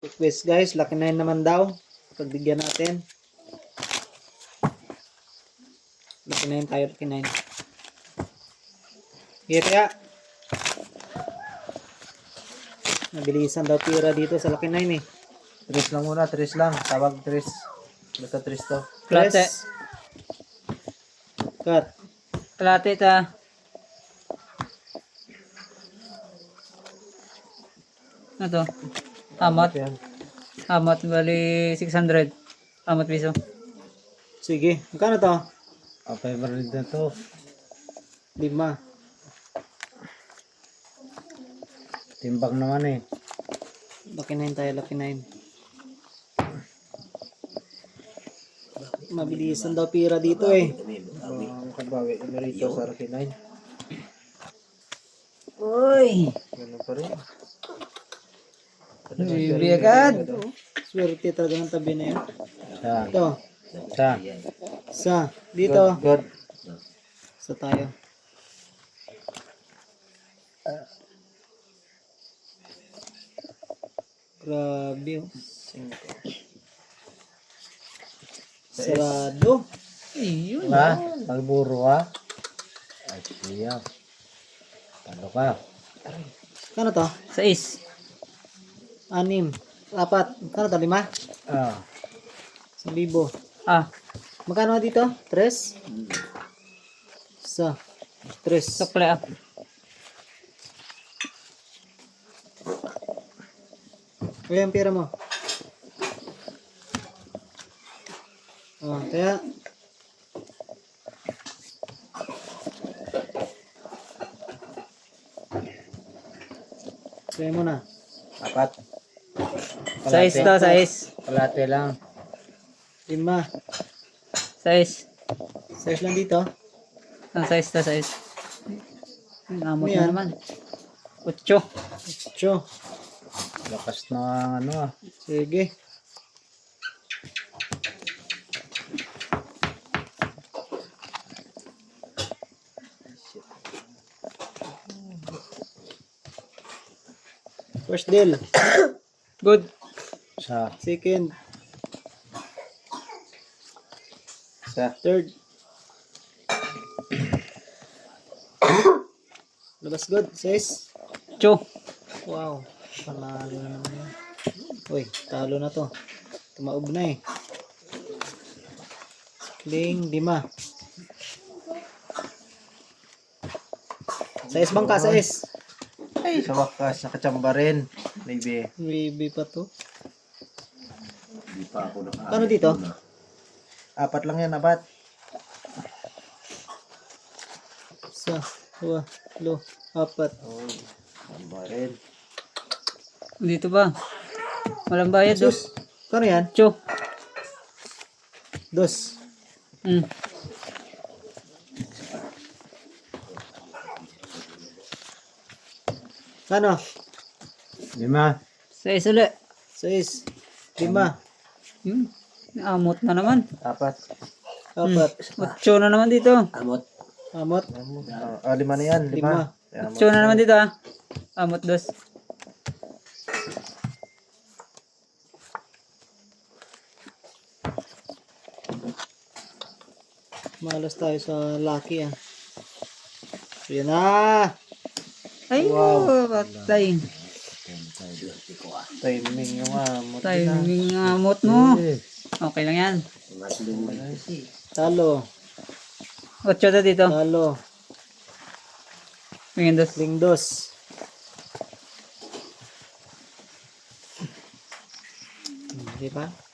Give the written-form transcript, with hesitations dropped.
Request guys, lucky 9 naman daw. Pagbigyan natin. Lucky 9 tayo, lucky 9. Sige kaya. Nabilisan daw pira dito sa lucky 9 eh. 3 lang muna, 3 lang. Tawag 3. Basta 3 to. Kalate. Cut. Kalate ta. Ano to? Amat. Yan. Amat bali 600. Amat piso. Sige, magkano to? Favorite na to. 5. Timbang naman eh. Lucky 9 tayo, lucky 9. Mabilisan daw pira dito eh. Ang kabawi ano rito sa Rocky 9. Uy! Ganun pa rin. Bibi agad. Swerte talaga ng tabi na yan. Sa. Ito. Sa. Sa. Dito. Good. Sa tayo. Grabe oh. Sarado. Ayun. Ha? Magburo ka? Ay, siya. Talo ka. Kano to? 6. 6. 4. Kano to? 5? Ah. 1,000. Ah, Magkano dito? 3? Sa. 3. sukle ah. Kaya ang pera mo. Oh, kaya. Kaya mo na. 4. 6 to, 6. Kalate lang. 5. 6. 6 lang dito. Ang 6 to, 6. Amot Ano yan? na naman. 8. 8. Lakas na ano ah. Sige. First deal. Good. Sa. Second. Sa. Third. Labas good. 6. 2. Wow. Panalo na naman yan. Uy, talo na to. Tumaob na eh. Kling 5. 6 bangka, 6. Ay, sa wakas, nakachamba rin. Maybe. Maybe pa to. Kano dito? 4 lang yan, 4. Isa, 2, 3, 4. Oh, chamba rin. Dito ba? Walang bayad. Sus, kano yan? 2. 2. Hmm. Kano? 5. 6 ulit. 6. 5. Hmm. Amot na naman. 4. 4. 8 na naman dito. Amot. Amot. 5 na yan, 5. 8 na naman dito ah. Amot 2. Malas tayo sa lucky ah. So yan na. Ay, wow. Patay. Timing yung amot. Timing amot mo. Okay lang yan. Talo. 8 to dito. Talo. Tingin 2. Kling 2. Di ba?